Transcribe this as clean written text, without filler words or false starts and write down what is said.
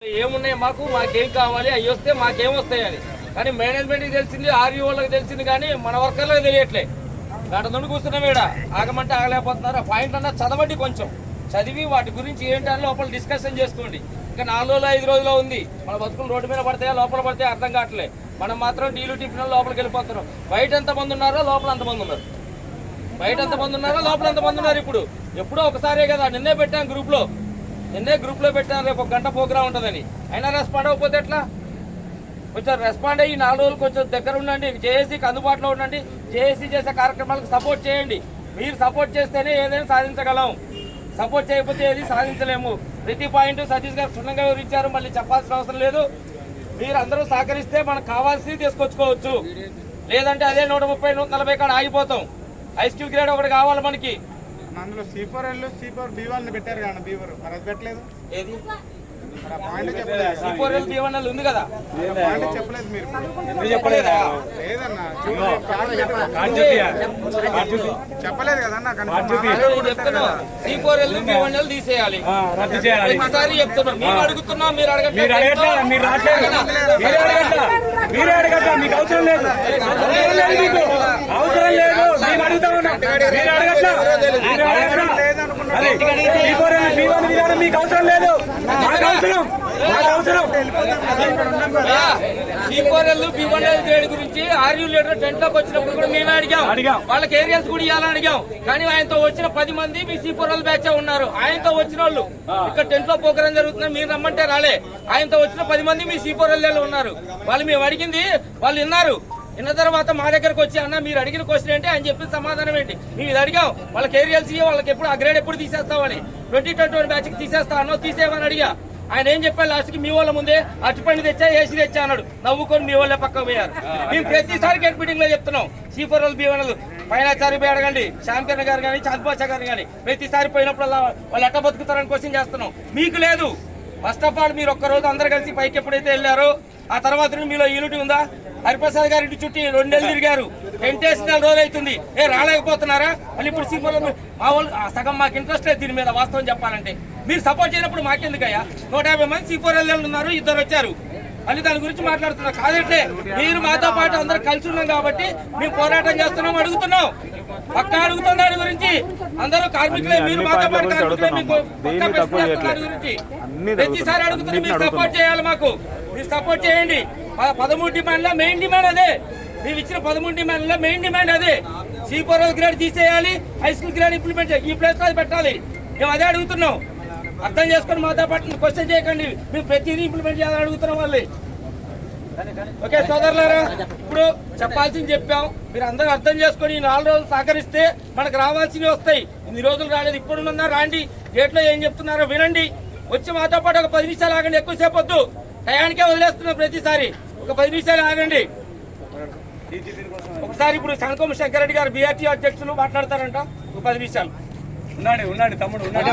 ఏమున్నాయి మాకేం కావాలి అవి వస్తే మాకేం వస్తాయని కానీ మేనేజ్మెంట్కి తెలిసింది ఆర్యూ వాళ్ళకి తెలిసింది కానీ మన వర్కర్లకు తెలియట్లే గంట నుండి కూర్చున్నాం ఇక్కడ ఆగమంటే ఆగలేకపోతున్నారు. ఆ పాయింట్ అన్నా చదవండి, కొంచెం చదివి వాటి గురించి ఏంటని లోపల డిస్కషన్ చేసుకోండి. ఇంకా 4 రోజులు 5 రోజులు ఉంది. మన బతుకులు రోడ్డు మీద పడతాయా లోపల పడతాయా అర్థం కావట్లే. మనం మాత్రం డీలు టిఫిన్ లోపలికి వెళ్ళిపోతున్నాం. బయట ఎంతమంది ఉన్నారో లోపల అంతమంది ఉన్నారు, బయట ఎంతమంది ఉన్నారో లోపల ఎంతమంది ఉన్నారు. ఇప్పుడు ఎప్పుడో ఒకసారే కదా, నిన్నే పెట్టాం గ్రూప్లో పెట్టాను రేపు 1 గంట ప్రోగ్రామ్ ఉంటుందని. అయినా రెస్పాండ్ అవ్వకపోతే ఎట్లా? కొంచెం రెస్పాండ్ అయ్యి 4 రోజులు కొంచెం దగ్గర ఉండండి, జేఏసీకి అందుబాటులో ఉండండి, జేఏసీ చేసే కార్యక్రమాలకు సపోర్ట్ చేయండి. మీరు సపోర్ట్ చేస్తేనే ఏదైనా సాధించగలం, సపోర్ట్ చేయకపోతే ఏది సాధించలేము. ప్రతి పాయింట్ సతీష్ గారు క్షుణ్ణంగా వివరించారు, మళ్ళీ చెప్పాల్సిన అవసరం లేదు. మీరు అందరూ సహకరిస్తే మనకు కావాల్సింది తీసుకొచ్చుకోవచ్చు, లేదంటే అదే 130, 140 కాడ ఆగిపోతాం. హైస్కూల్ గ్రేడ్ ఒకటి కావాలి మనకి. అందులో C4L C4 B1 పెట్టారు కదా, B4 మరి అది పెట్టలేదు. ఏది C4L B1 ఉంది కదా, చెప్పలేదు మీరు. చెప్పలేదా? లేదన్నా చెప్పలేదు కదన్నా. చెప్తున్నా C4L B1 తీసేయాలి, ప్రతిసారి చెప్తున్నా. మేము అడుగుతున్నాం, మీరు మీకు అవసరం లేదు, అవసరం లేదు, మేము అడుగుతా ఉన్నాం. మీకు అవసరం లేదు, మాకు అవసరం, మాకు అవసరం. C4L B1 గ్రేడ్ గురించి ఆర్యూ లీడర్ టెంట్ లోకి వచ్చినప్పుడు కూడా మేమే అడిగాం, వాళ్ళకి ఏరియాస్ కూడా ఇవ్వాలని అడిగాం. కానీ ఆయనతో వచ్చిన 10 మంది మీ C4L బ్యాచ్ ఉన్నారు. ఆయనతో వచ్చిన వాళ్ళు ఇక్కడ టెంట్ లో ప్రోగ్రాం జరుగుతుంది, మీరు రమ్మంటే రాలే. ఆయనతో వచ్చిన 10 మంది మీ C4L ఉన్నారు. వాళ్ళు మేము అడిగింది వాళ్ళు విన్నారు. విన్న తర్వాత మా దగ్గరకు వచ్చి, అన్న మీరు అడిగిన క్వశ్చన్ ఏంటి, ఆయన చెప్పిన సమాధానం ఏంటి, మేము ఇది అడిగాం. వాళ్ళకి ఏరియాల్స్ వాళ్ళకి ఎప్పుడు ఆ గ్రేడ్ ఎప్పుడు తీసేస్తామని, 2021 బ్యాచ్ కి తీసేస్తా అన్నో తీసేయమని అడిగా. ఆయన ఏం చెప్పారు లాస్ట్కి, మీ వాళ్ళ ముందే అటుపండి తెచ్చా ఏసీ తెచ్చా అన్నాడు. నవ్వుకొని మీ వాళ్ళే పక్కకు పోయారు. మేము ప్రతిసారి గెట్ మీటింగ్ లో చెప్తున్నాం, C4L B1 పైనాచారి పోయి అడగండి, శ్యామ్కరణ్ గారు కానీ చాంద్పాషా గారు కానీ, ప్రతిసారి పోయినప్పుడు వాళ్ళు ఎట్ట బతుకుతారని క్వశ్చన్ చేస్తున్నాం. మీకు లేదు. ఫస్ట్ ఆఫ్ ఆల్ మీరు ఒక్కరోజు అందరు కలిసి పైకి ఎప్పుడైతే వెళ్ళారో ఆ తర్వాత మీలో యూనిటీ ఉందా? హరిప్రసాద్ గారి ఇంటి చుట్టూ 2 నెలలు తిరిగారు, 4 రోజులు అవుతుంది. రాలేకపోతున్నారా? మళ్ళీ ఇప్పుడు C4L మా వాళ్ళు సగం మాకు ఇంట్రెస్ట్ లేదు దీని మీద. వాస్తవం చెప్పాలంటే మీరు సపోర్ట్ చేయనప్పుడు మాకెందుకయ్యా? 150 మంది C4L ఉన్నారు, 2 వచ్చారు. మళ్ళీ దాని గురించి మాట్లాడుతున్నా కాదంటే, మీరు మాతో పాటు అందరు కలిసి ఉన్నాం కాబట్టి మేము పోరాటం చేస్తున్నాం, అడుగుతున్నాం, పక్కా అడుగుతున్నాం దాని గురించి. అందరూ కార్మికులే, మీరు మాతో పాటు కార్మికులే, మీకు దాని గురించి ప్రతిసారి అడుగుతున్నాం. మీరు సపోర్ట్ చేయాలి, మాకు మీరు సపోర్ట్ చేయండి. 13 డిమాండ్లో మెయిన్ డిమాండ్ అదే. మేము ఇచ్చిన 13 డిమాండ్లో మెయిన్ డిమాండ్ అదే. C4L గ్రేడ్ తీసేయాలి, హై స్కూల్ గ్రేడ్ ఇంప్లిమెంట్ చేయాలి, ఈ ప్లేస్ లో పెట్టాలి. మేము అదే అడుగుతున్నాం. అర్థం చేసుకొని మాతో పాటు క్వశ్చన్ చేయకండి, మేము ప్రతిదీ ఇంప్లిమెంట్ చేయాలని అడుగుతున్నాం వాళ్ళు. ఓకే సోదరులారా, ఇప్పుడు చెప్పాల్సింది చెప్పాం. మీరు అందరూ అర్థం చేసుకొని 4 రోజులు సహకరిస్తే మనకు రావాల్సినవి వస్తాయి. ఇన్ని రోజులు రాలేదు, ఇప్పుడున్నా రాండి, డేట్లో ఏం చెప్తున్నారో వినండి. వచ్చి మాతో పాటు ఒక 10 నిమిషాలు ఆగండి, ఎక్కువసేపు వద్దు, టయానికే వదిలేస్తున్నాం. ప్రతిసారి ఒక 10 నిమిషాలు ఆగండి. ఒకసారి ఇప్పుడు సంకోమ శంకరెడ్డి గారు BRT అధ్యక్షులు మాట్లాడతారంట, ఒక 10 నిమిషాలు. ఉన్నాడు తమ్ముడు ఉన్నాడు.